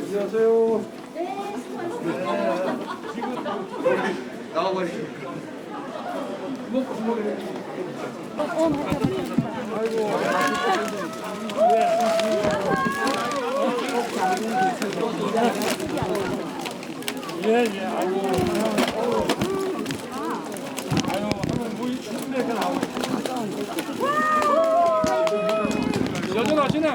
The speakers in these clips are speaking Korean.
안녕하세요. 나와버리죠. 예, 아이고. 아유, 한번 뭐 이렇게 나오고. 여전하시네.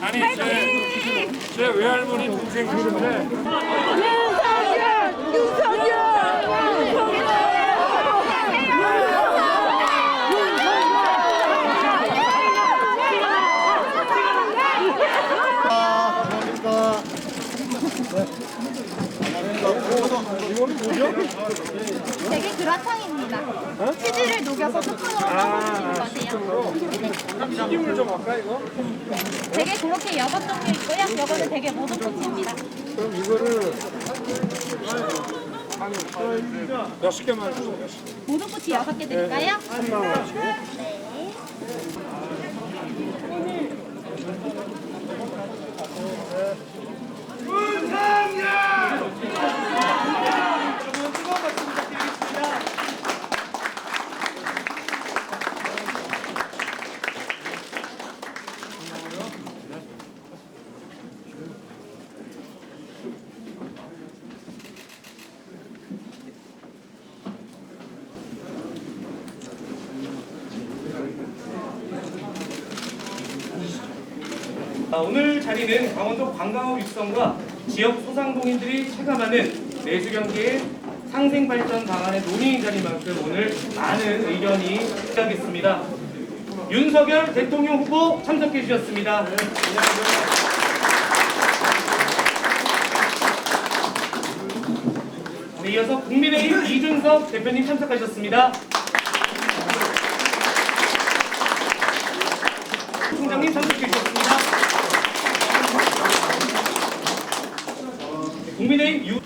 아니, 제 외할머니 동생이신데. 이거는 뭐죠? 되게 그라탕입니다. 치즈를 녹여서 소금으로 넣어주시는 거세요. 튀김을 좀 할까 이거? 되게 그렇게 여섯 종류 있고요. 이거는 되게 모든 코치입니다. 그럼 이거를 몇 개만 주세요. 모든 코치 6개 드릴까요? 3만 원씩. 오늘 자리는 강원도 관광업 육성과 지역 소상공인들이 체감하는 내수 경기의 상생 발전 방안의 논의인 자리인 만큼 오늘 많은 의견이 시작했습니다. 윤석열 대통령 후보 참석해 주셨습니다. 네, 이어서 국민의힘 이준석 대표님 참석하셨습니다. 총장님 참석해 주셨습니다. 국민의힘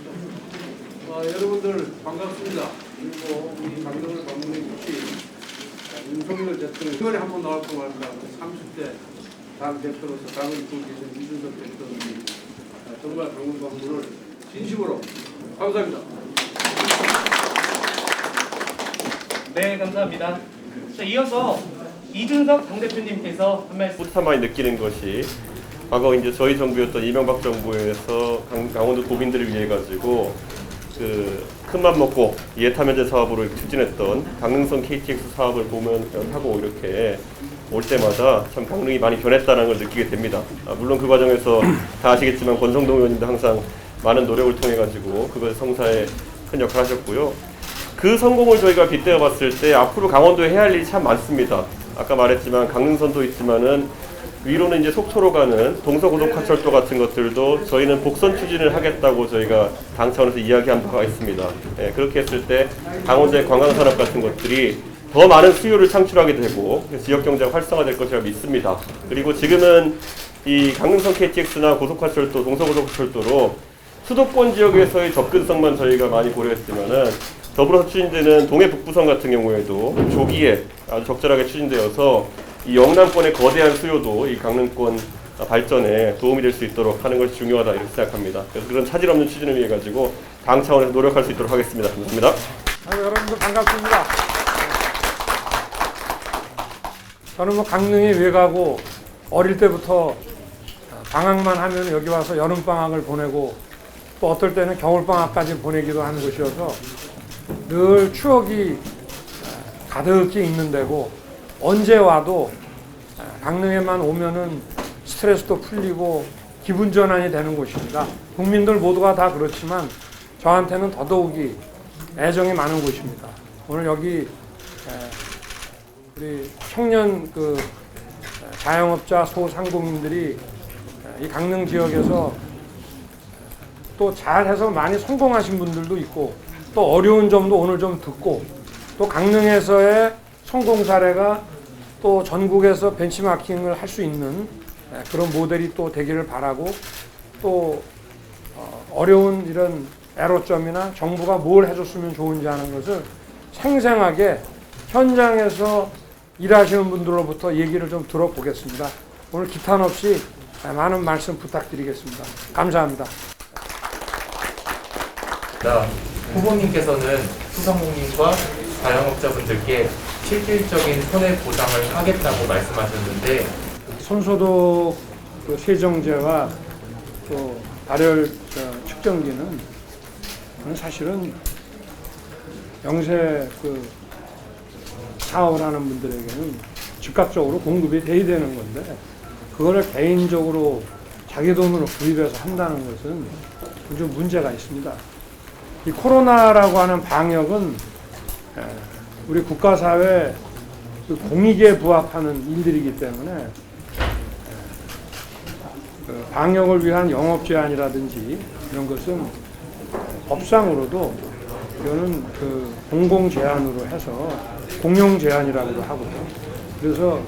여러분들 반갑습니다. 그리고 우리 강동을 방문해 주신 윤석열 대통령 이번에 한번 나올 것 같다. 30대 당 대표로서 당을 이끌고 계신 이준석 대표님 정말 방문 방문을 진심으로 감사합니다. 네, 감사합니다. 자, 이어서 이준석 당대표님께서 한 말씀. 뿌듯한 많이 느끼는 것이 과거 이제 저희 정부였던 이명박 정부에서 강원도 도민들을 위해 가지고 그 큰맘 먹고 이해타면제 사업으로 추진했던 강릉선 KTX 사업을 보면 하고 이렇게 올 때마다 참 강릉이 많이 변했다는 걸 느끼게 됩니다. 물론 그 과정에서 다 아시겠지만 권성동 의원님도 항상 많은 노력을 통해 가지고 그것의 성사에 큰 역할을 하셨고요. 그 성공을 저희가 빗대어 봤을 때 앞으로 강원도에 해야 할 일이 참 많습니다. 아까 말했지만 강릉선도 있지만은 위로는 이제 속초로 가는 동서고속화철도 같은 것들도 저희는 복선 추진을 하겠다고 저희가 당 차원에서 이야기한 바가 있습니다. 예, 그렇게 했을 때 강원도의 관광산업 같은 것들이 더 많은 수요를 창출하게 되고 지역경제가 활성화될 것이라 믿습니다. 그리고 지금은 이 강릉선 KTX나 고속화철도, 동서고속화철도로 수도권 지역에서의 접근성만 저희가 많이 고려했지만은 더불어서 추진되는 동해 북부선 같은 경우에도 조기에 아주 적절하게 추진되어서 이 영남권의 거대한 수요도 이 강릉권 발전에 도움이 될 수 있도록 하는 것이 중요하다 이렇게 생각합니다. 그래서 그런 차질 없는 추진을 위해 가지고 당 차원에서 노력할 수 있도록 하겠습니다. 감사합니다. 여러분들 반갑습니다. 저는 뭐 강릉에 왜 가고 어릴 때부터 방학만 하면 여기 와서 여름방학을 보내고 또 어떨 때는 겨울방학까지 보내기도 하는 곳이어서 늘 추억이 가득히 있는 데고 언제 와도 강릉에만 오면은 스트레스도 풀리고 기분 전환이 되는 곳입니다. 국민들 모두가 다 그렇지만 저한테는 더더욱이 애정이 많은 곳입니다. 오늘 여기 우리 청년 그 자영업자 소상공인들이 이 강릉 지역에서 또 잘해서 많이 성공하신 분들도 있고 또 어려운 점도 오늘 좀 듣고 또 강릉에서의 성공 사례가 또 전국에서 벤치마킹을 할 수 있는 그런 모델이 또 되기를 바라고 또 어려운 이런 애로점이나 정부가 뭘 해줬으면 좋은지 하는 것을 생생하게 현장에서 일하시는 분들로부터 얘기를 좀 들어보겠습니다. 오늘 기탄 없이 많은 말씀 부탁드리겠습니다. 감사합니다. 후보님께서는 소상공인과 자영업자분들께 실질적인 손해보상을 하겠다고 말씀하셨는데 손소독 그 세정제와 또 발열 측정기는 사실은 영세 그 사업을 하는 분들에게는 즉각적으로 공급이 돼야 되는 건데 그거를 개인적으로 자기 돈으로 구입해서 한다는 것은 좀 문제가 있습니다. 이 코로나라고 하는 방역은 우리 국가사회 그 공익에 부합하는 일들이기 때문에 그 방역을 위한 영업 제한이라든지 이런 것은 법상으로도 이거는 그 공공 제한으로 해서 공용 제한이라고도 하고요. 그래서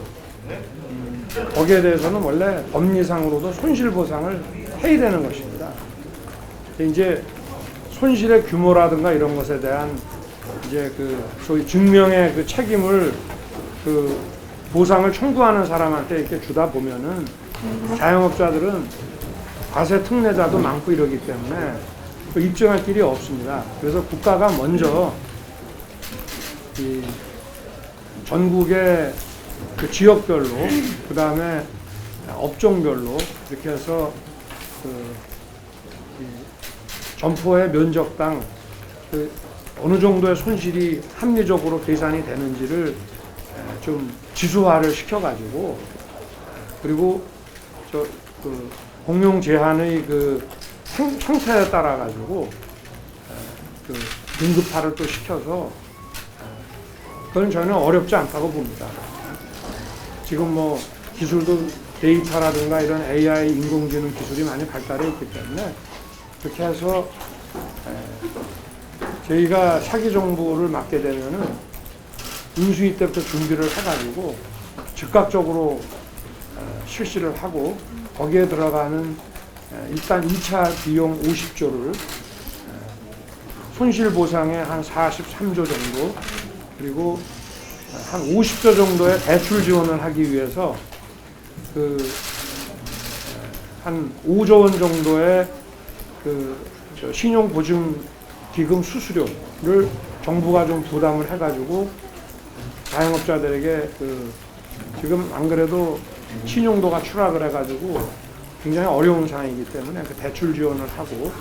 거기에 대해서는 원래 법리상으로도 손실보상을 해야 되는 것입니다. 이제 손실의 규모라든가 이런 것에 대한 이제 그 소위 증명의 그 책임을 그 보상을 청구하는 사람한테 이렇게 주다 보면은 자영업자들은 과세 특례자도 많고 이러기 때문에 그 입증할 길이 없습니다. 그래서 국가가 먼저 이 전국의 그 지역별로 그 다음에 업종별로 이렇게 해서 그 점포의 면적당 그 어느 정도의 손실이 합리적으로 계산이 되는지를 좀 지수화를 시켜가지고 그리고 그 공용 제한의 그 형태에 따라 가지고 그 등급화를 또 시켜서 그건 전혀 어렵지 않다고 봅니다. 지금 뭐 기술도 데이터라든가 이런 AI 인공지능 기술이 많이 발달해 있기 때문에 그렇게 해서 저희가 차기 정부를 맡게 되면은 인수위 때부터 준비를 해가지고 즉각적으로 실시를 하고 거기에 들어가는 일단 2차 비용 50조를 손실보상에 한 43조 정도 그리고 한 50조 정도의 대출 지원을 하기 위해서 그 한 5조 원 정도의 그 신용보증기금 수수료를 정부가 좀 부담을 해가지고 자영업자들에게 그 지금 안 그래도 신용도가 추락을 해가지고 굉장히 어려운 상황이기 때문에 그 대출 지원을 하고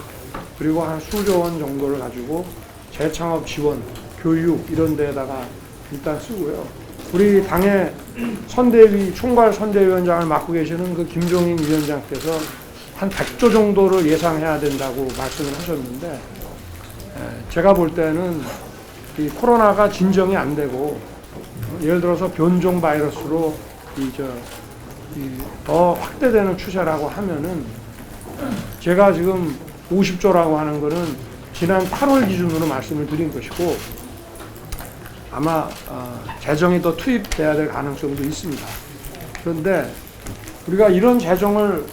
그리고 한 수조 원 정도를 가지고 재창업 지원, 교육 이런 데에다가 일단 쓰고요. 우리 당의 선대위 총괄 선대위원장을 맡고 계시는 그 김종인 위원장께서 한 100조 정도를 예상해야 된다고 말씀을 하셨는데 제가 볼 때는 이 코로나가 진정이 안 되고 예를 들어서 변종 바이러스로 더 확대되는 추세라고 하면은 제가 지금 50조라고 하는 거는 지난 8월 기준으로 말씀을 드린 것이고 아마 재정이 더 투입돼야 될 가능성도 있습니다. 그런데 우리가 이런 재정을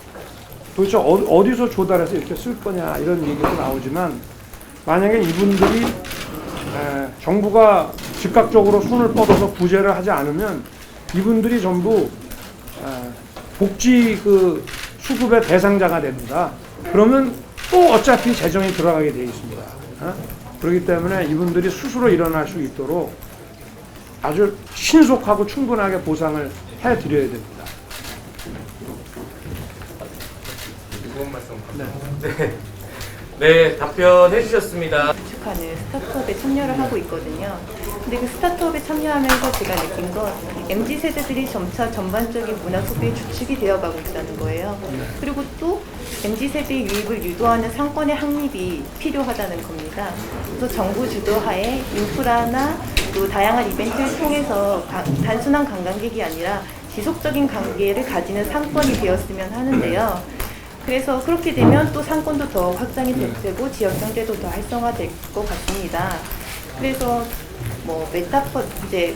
도대체 어디서 조달해서 이렇게 쓸 거냐 이런 얘기도 나오지만 만약에 이분들이 정부가 즉각적으로 손을 뻗어서 구제를 하지 않으면 이분들이 전부 복지 그 수급의 대상자가 됩니다. 그러면 또 어차피 재정이 들어가게 되어 있습니다. 그렇기 때문에 이분들이 스스로 일어날 수 있도록 아주 신속하고 충분하게 보상을 해드려야 됩니다. 무슨 말씀 감사합니다. 네, 답변해 주셨습니다. 구축하는 스타트업에 참여를 하고 있거든요. 근데 그 스타트업에 참여하면서 제가 느낀 건 MZ세대들이 점차 전반적인 문화 소비의 주축이 되어가고 있다는 거예요. 그리고 또 MZ세대 유입을 유도하는 상권의 확립이 필요하다는 겁니다. 그래서 정부 주도하에 인프라나 또 다양한 이벤트를 통해서 단순한 관광객이 아니라 지속적인 관계를 가지는 상권이 되었으면 하는데요. 그래서 그렇게 되면 또 상권도 더 확장이 되고 지역 경제도 더 활성화될 것 같습니다. 그래서 뭐 메타버스 이제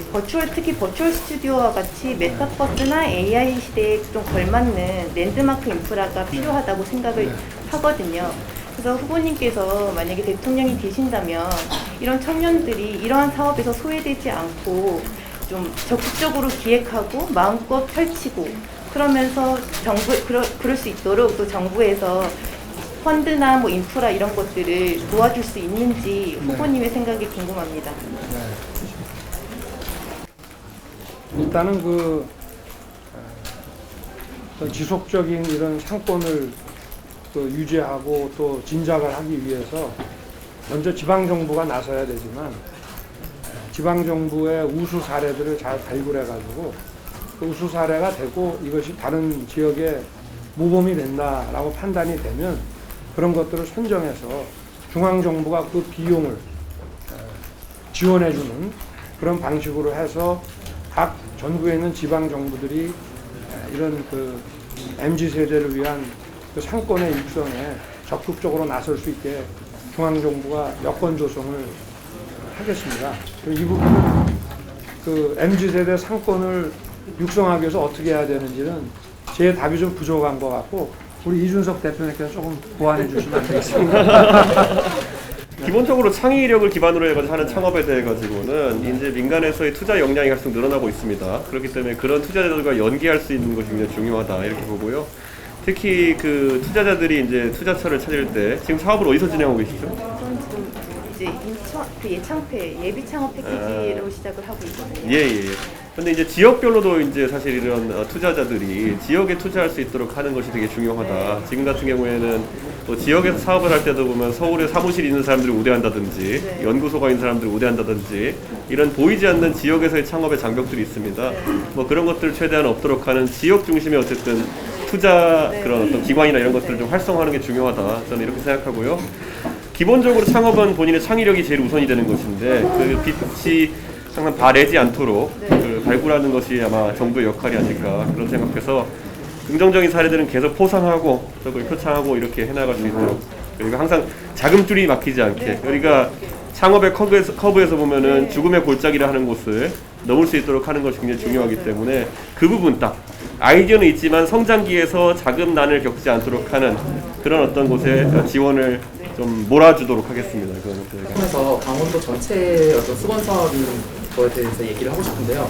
특히 버추얼 스튜디오와 같이 메타버스나 AI 시대에 좀 걸맞는 랜드마크 인프라가 필요하다고 생각을 하거든요. 그래서 후보님께서 만약에 대통령이 되신다면 이런 청년들이 이러한 사업에서 소외되지 않고 좀 적극적으로 기획하고 마음껏 펼치고 그러면서 그럴 수 있도록 또 정부에서 펀드나 뭐 인프라 이런 것들을 도와줄 수 있는지 후보님의 생각이 궁금합니다. 일단은 어떤 지속적인 이런 상권을 또 유지하고 또 진작을 하기 위해서 먼저 지방정부가 나서야 되지만 지방정부의 우수 사례들을 잘 발굴해가지고 그 우수 사례가 되고 이것이 다른 지역에 모범이 된다라고 판단이 되면 그런 것들을 선정해서 중앙정부가 그 비용을 지원해주는 그런 방식으로 해서 각 전국에 있는 지방정부들이 이런 그 MZ세대를 위한 그 상권의 육성에 적극적으로 나설 수 있게 중앙정부가 여건 조성을 하겠습니다. 이 부분은 그 MZ세대 상권을 육성하기 위해서 어떻게 해야 되는지는 제 답이 좀 부족한 것 같고 우리 이준석 대표님께서 조금 보완해 주시면 안 되겠습니까? 기본적으로 창의력을 기반으로 해가지고 하는 창업에 대해 가지고는 이제 민간에서의 투자 역량이 갈수록 늘어나고 있습니다. 그렇기 때문에 그런 투자자들과 연계할 수 있는 것이 굉장히 중요하다 이렇게 보고요. 특히 그 투자자들이 이제 투자처를 찾을 때 지금 사업을 어디서 진행하고 계시죠? 저는 지금 이제 인천 그 예창패 예비 창업 패키지로 시작을 하고 있거든요. 예. 근데 이제 지역별로도 이제 사실 이런 투자자들이 지역에 투자할 수 있도록 하는 것이 되게 중요하다. 지금 같은 경우에는 또 지역에서 사업을 할 때도 보면 서울에 사무실이 있는 사람들이 우대한다든지 연구소가 있는 사람들이 우대한다든지 이런 보이지 않는 지역에서의 창업의 장벽들이 있습니다. 뭐 그런 것들을 최대한 없도록 하는 지역 중심의 어쨌든 투자 그런 어떤 기관이나 이런 것들을 좀 활성화하는 게 중요하다. 저는 이렇게 생각하고요. 기본적으로 창업은 본인의 창의력이 제일 우선이 되는 것인데 그 빛이 항상 바래지 않도록 그 발굴하는 것이 아마 정부의 역할이 아닐까 그런 생각해서 긍정적인 사례들은 계속 포상하고 그걸 표창하고 이렇게 해나갈 수 있도록 그리고 항상 자금줄이 막히지 않게 우리가 창업의 커브에서 보면은 죽음의 골짜기라 하는 곳을 넘을 수 있도록 하는 것이 굉장히 중요하기 때문에 그 부분 딱 아이디어는 있지만 성장기에서 자금난을 겪지 않도록 하는 그런 어떤 곳에 지원을 좀 몰아주도록 하겠습니다. 그래서 강원도 전체의 어떤 수건 사업인 거에 대해서 얘기를 하고 싶은데요.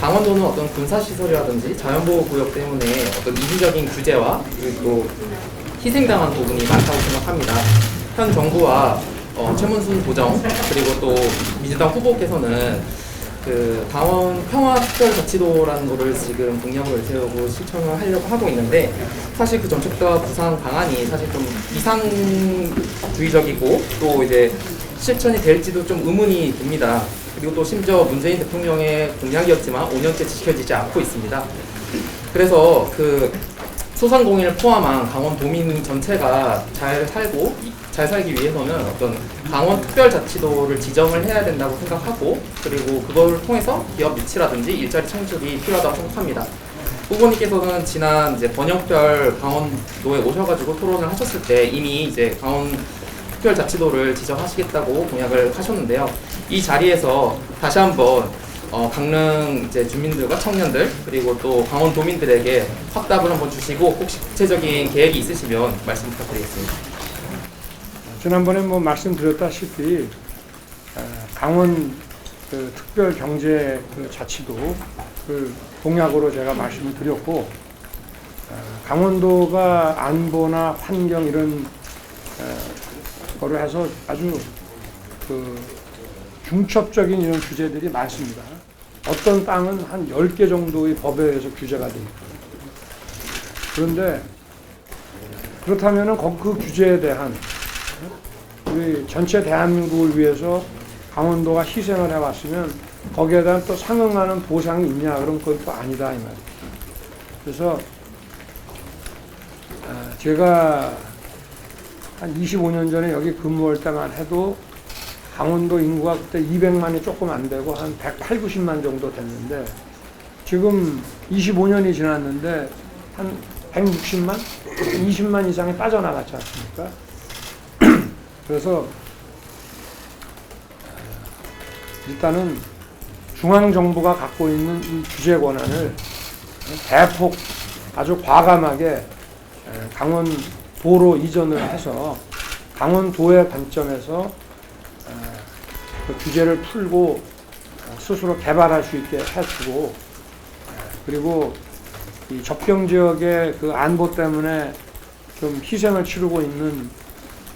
강원도는 어떤 군사시설이라든지 자연보호구역 때문에 어떤 이기적인 규제와 그리고 또 희생당한 부분이 많다고 생각합니다. 현 정부와 최문순 도정 그리고 또 민주당 후보께서는 그 강원 평화특별자치도라는 거를 지금 공약을 세우고 실천을 하려고 하고 있는데 사실 그 정책과 구상 방안이 사실 좀 이상주의적이고 또 이제 실천이 될지도 좀 의문이 듭니다. 그리고 또 심지어 문재인 대통령의 공약이었지만 5년째 지켜지지 않고 있습니다. 그래서 그 소상공인을 포함한 강원도민 전체가 잘 살기 위해서는 어떤 강원 특별자치도를 지정을 해야 된다고 생각하고 그리고 그걸 통해서 기업 유치라든지 일자리 창출이 필요하다고 생각합니다. 후보님께서는 지난 이제 번영별 강원도에 오셔가지고 토론을 하셨을 때 이미 이제 강원 특별자치도를 지정하시겠다고 공약을 하셨는데요. 이 자리에서 다시 한번 강릉 이제 주민들과 청년들 그리고 또 강원도민들에게 확답을 한번 주시고 혹시 구체적인 계획이 있으시면 말씀 부탁드리겠습니다. 지난번에 뭐 말씀드렸다시피 강원 그 특별경제 그 자치도 그 공약으로 제가 말씀을 드렸고 강원도가 안보나 환경 이런 거를 해서 아주 그 중첩적인 이런 규제들이 많습니다. 어떤 땅은 한 10개 정도의 법에 의해서 규제가 됩니다. 그런데 그렇다면 그 규제에 대한 우리 전체 대한민국을 위해서 강원도가 희생을 해왔으면 거기에 대한 또 상응하는 보상이 있냐 그럼 그건 또 아니다 이 말이에요. 그래서 제가 한 25년 전에 여기 근무할 때만 해도 강원도 인구가 그때 200만이 조금 안 되고 한 180, 90만 정도 됐는데 지금 25년이 지났는데 한 160만? 20만 이상이 빠져나갔지 않습니까? 그래서 일단은 중앙정부가 갖고 있는 이 규제 권한을 대폭 아주 과감하게 강원도로 이전을 해서 강원도의 관점에서 그 규제를 풀고 스스로 개발할 수 있게 해주고, 그리고 이 접경 지역의 그 안보 때문에 좀 희생을 치르고 있는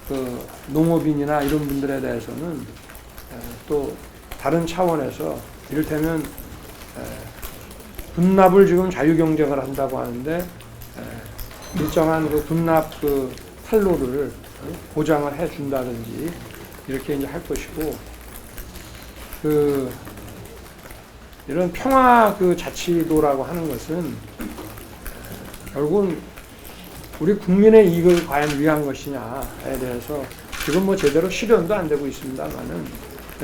그 농업인이나 이런 분들에 대해서는 또 다른 차원에서 이를테면 분납을 지금 자유경쟁을 한다고 하는데 일정한 그 분납 그 판로를 보장을 해준다든지 이렇게 이제 할 것이고, 그 이런 평화 그 자치도라고 하는 것은 결국은 우리 국민의 이익을 과연 위한 것이냐에 대해서 지금 뭐 제대로 실현도 안 되고 있습니다만은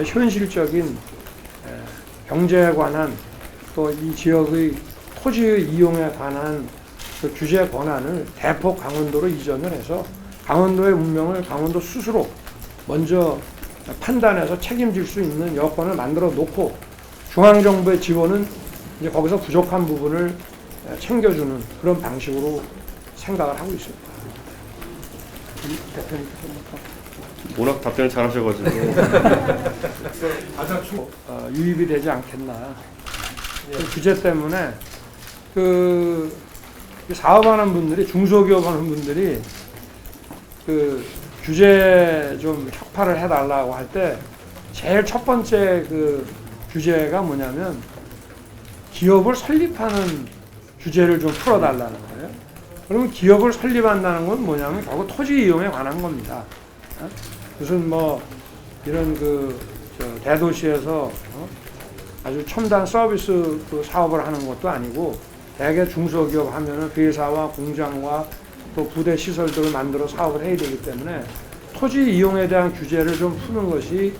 현실적인 경제에 관한 또 이 지역의 토지의 이용에 관한 그 규제 권한을 대폭 강원도로 이전을 해서 강원도의 운명을 강원도 스스로 먼저 판단해서 책임질 수 있는 여건을 만들어 놓고 중앙정부의 지원은 이제 거기서 부족한 부분을 챙겨주는 그런 방식으로 생각을 하고 있습니다. 워낙 답변을 잘하셔가지고 유입이 되지 않겠나. 그 규제 때문에 그 사업하는 분들이, 중소기업하는 분들이 그 규제 좀 혁파를 해달라고 할 때 제일 첫 번째 그 규제가 뭐냐면 기업을 설립하는 규제를 좀 풀어달라는 거예요. 그러면 기업을 설립한다는 건 뭐냐면 결국 토지 이용에 관한 겁니다. 무슨 뭐 이런 그 대도시에서 아주 첨단 서비스 그 사업을 하는 것도 아니고 대개 중소기업 하면은 회사와 공장과 또 부대 시설들을 만들어 사업을 해야 되기 때문에 토지 이용에 대한 규제를 좀 푸는 것이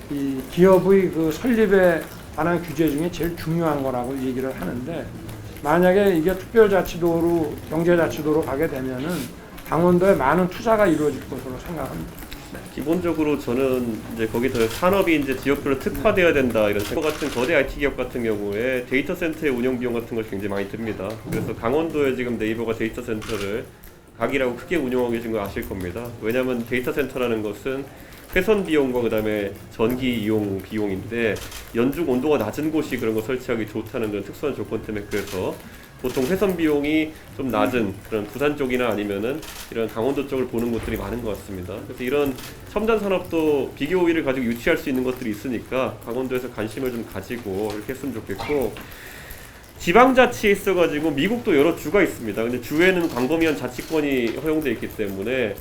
이 기업의 그 설립에 관한 규제 중에 제일 중요한 거라고 얘기를 하는데, 만약에 이게 특별자치도로 경제자치도로 가게 되면은 강원도에 많은 투자가 이루어질 것으로 생각합니다. 기본적으로 저는 이제 거기서 산업이 이제 지역별로 특화되어야 된다 이런 생각 같은 거대 IT 기업 같은 경우에 데이터 센터의 운영 비용 같은 것이 굉장히 많이 듭니다. 그래서 강원도에 지금 네이버가 데이터 센터를 각이라고 크게 운영하고 계신 거 아실 겁니다. 왜냐하면 데이터 센터라는 것은 회선 비용과 그다음에 전기 이용 비용인데 연중 온도가 낮은 곳이 그런 거 설치하기 좋다는 그런 특수한 조건 때문에 그래서 보통 회선 비용이 좀 낮은 그런 부산 쪽이나 아니면은 이런 강원도 쪽을 보는 곳들이 많은 것 같습니다. 그래서 이런 첨단 산업도 비교 우위를 가지고 유치할 수 있는 것들이 있으니까 강원도에서 관심을 좀 가지고 이렇게 했으면 좋겠고, 지방자치에 있어가지고 미국도 여러 주가 있습니다. 근데 주에는 광범위한 자치권이 허용되어 있기 때문에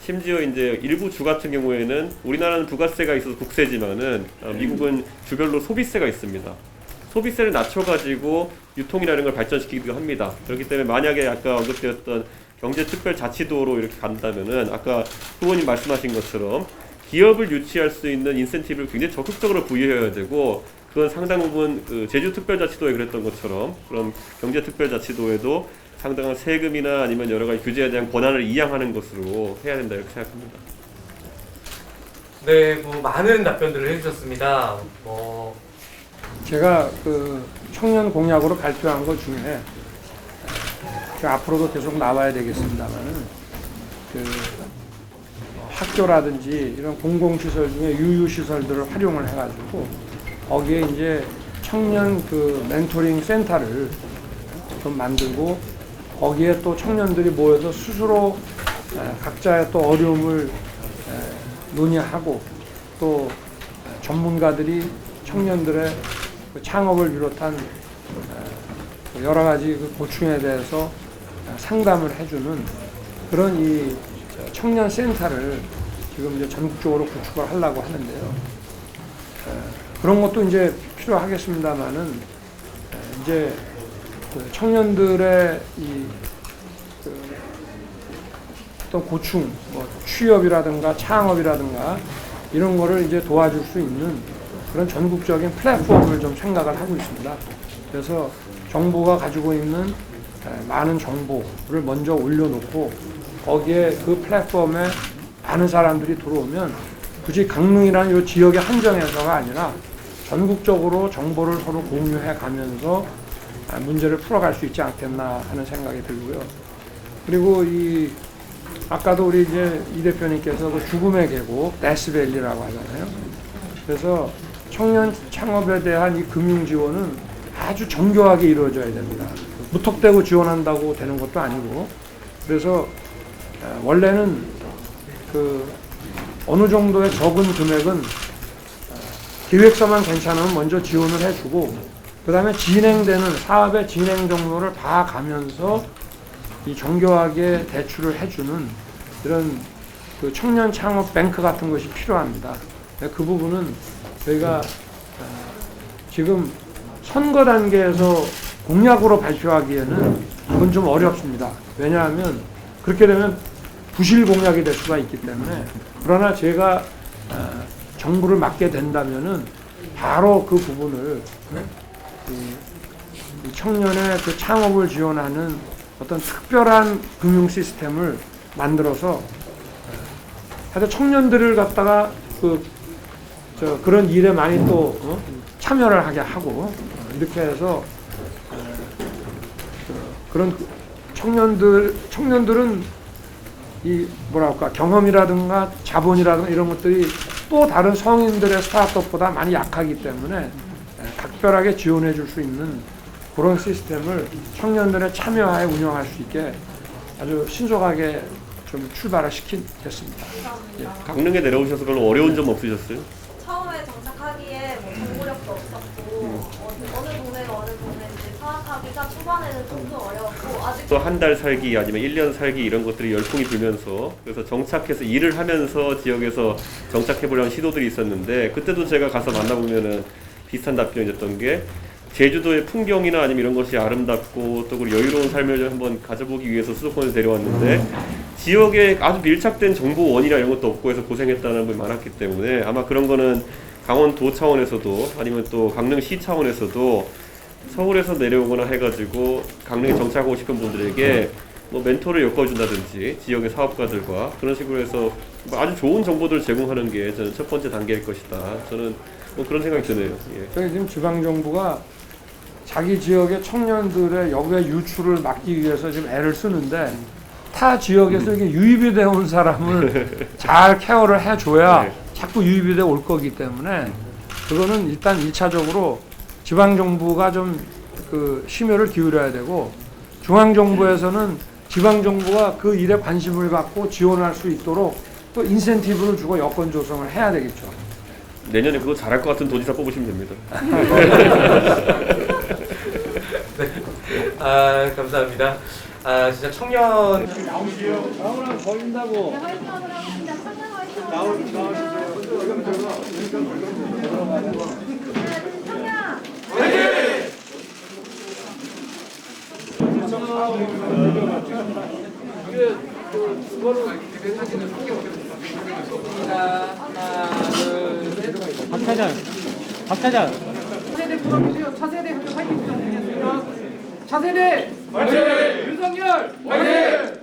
심지어 이제 일부 주 같은 경우에는 우리나라는 부가세가 있어서 국세지만은 미국은 주별로 소비세가 있습니다. 소비세를 낮춰가지고 유통이라는 걸 발전시키기도 합니다. 그렇기 때문에 만약에 아까 언급되었던 경제특별자치도로 이렇게 간다면은 아까 후보님 말씀하신 것처럼 기업을 유치할 수 있는 인센티브를 굉장히 적극적으로 부여해야 되고, 그건 상당 부분 그 제주특별자치도에 그랬던 것처럼 그런 경제특별자치도에도 상당한 세금이나 아니면 여러 가지 규제에 대한 권한을 이양하는 것으로 해야 된다 이렇게 생각합니다. 네, 뭐 많은 답변들을 해주셨습니다. 제가 그 청년 공약으로 발표한 것 중에 앞으로도 계속 나와야 되겠습니다만은 그 학교라든지 이런 공공시설 중에 유유시설들을 활용을 해가지고 거기에 이제 청년 그 멘토링 센터를 좀 만들고 거기에 또 청년들이 모여서 스스로 각자의 또 어려움을 논의하고 또 전문가들이 청년들의 그 창업을 비롯한 여러 가지 그 고충에 대해서 상담을 해주는 그런 이 청년 센터를 지금 이제 전국적으로 구축을 하려고 하는데요. 그런 것도 이제 필요하겠습니다만은 이제 그 청년들의 이 어떤 고충, 뭐 취업이라든가 창업이라든가 이런 거를 이제 도와줄 수 있는 그런 전국적인 플랫폼을 좀 생각을 하고 있습니다. 그래서 정부가 가지고 있는 많은 정보를 먼저 올려놓고 거기에 그 플랫폼에 많은 사람들이 들어오면 굳이 강릉이라는 이 지역에 한정해서가 아니라 전국적으로 정보를 서로 공유해 가면서 문제를 풀어갈 수 있지 않겠나 하는 생각이 들고요. 그리고 이 아까도 우리 이제 이 대표님께서 그 죽음의 계곡 데스밸리라고 하잖아요. 그래서 청년 창업에 대한 이 금융 지원은 아주 정교하게 이루어져야 됩니다. 무턱대고 지원한다고 되는 것도 아니고, 그래서 원래는 그 어느 정도의 적은 금액은 기획서만 괜찮으면 먼저 지원을 해주고, 그 다음에 진행되는 사업의 진행 정도를 봐가면서 이 정교하게 대출을 해주는 이런 그 청년 창업 뱅크 같은 것이 필요합니다. 그 부분은 저희가 지금 선거 단계에서 공약으로 발표하기에는 그건 좀 어렵습니다. 왜냐하면 그렇게 되면 부실 공약이 될 수가 있기 때문에. 그러나 제가 정부를 맡게 된다면은 바로 그 부분을 이 청년의 그 창업을 지원하는 어떤 특별한 금융 시스템을 만들어서 하여튼 청년들을 갖다가 그런 일에 많이 또 참여를 하게 하고 이렇게 해서 그런 청년들은 이 뭐랄까 경험이라든가 자본이라든가 이런 것들이 또 다른 성인들의 스타트업보다 많이 약하기 때문에 각별하게 지원해 줄 수 있는 그런 시스템을 청년들의 참여하에 운영할 수 있게 아주 신속하게 좀 출발을 시키겠습니다. 예. 강릉에 내려오셔서 별로 어려운 점 없으셨어요? 처음에 정착하기에 뭐 정보력도 없었고 어느 동네가 어느 동네인지 파악하기가 초반에는 좀 어려웠고 아직 또 한 달 살기 아니면 1년 살기 이런 것들이 열풍이 불면서 그래서 정착해서 일을 하면서 지역에서 정착해 보려는 시도들이 있었는데 그때도 제가 가서 만나보면은 비슷한 답변이었던 게 제주도의 풍경이나 아니면 이런 것이 아름답고 또 그리고 여유로운 삶을 한번 가져보기 위해서 수도권에 데려왔는데 지역에 아주 밀착된 정보원이나 이런 것도 없고 해서 고생했다는 분이 많았기 때문에 아마 그런 거는 강원도 차원에서도 아니면 또 강릉시 차원에서도 서울에서 내려오거나 해가지고 강릉에 정착하고 싶은 분들에게 뭐 멘토를 엮어준다든지 지역의 사업가들과 그런 식으로 해서 아주 좋은 정보들을 제공하는 게 저는 첫 번째 단계일 것이다. 저는 뭐 그런 생각이 드네요. 예. 저희 지금 지방정부가 자기 지역의 청년들의 역외 유출을 막기 위해서 지금 애를 쓰는데 타 지역에서 이게 유입이 되어 온 사람을 잘 케어를 해줘야 네. 자꾸 유입이 되어 올 거기 때문에 그거는 일단 1차적으로 지방정부가 좀 그 심혈을 기울여야 되고 중앙정부에서는 지방정부가 그 일에 관심을 갖고 지원할 수 있도록 또 인센티브를 주고 여건 조성을 해야 되겠죠. 내년에 그거 잘할 것 같은 도지사 뽑으시면 됩니다. 감사합니다. 진짜 청년 나오면 걸린다고. 차세대 불러주세요. 차세대 화이팅 부탁드리겠습니다. 차세대 화이팅! 윤석열 화이팅!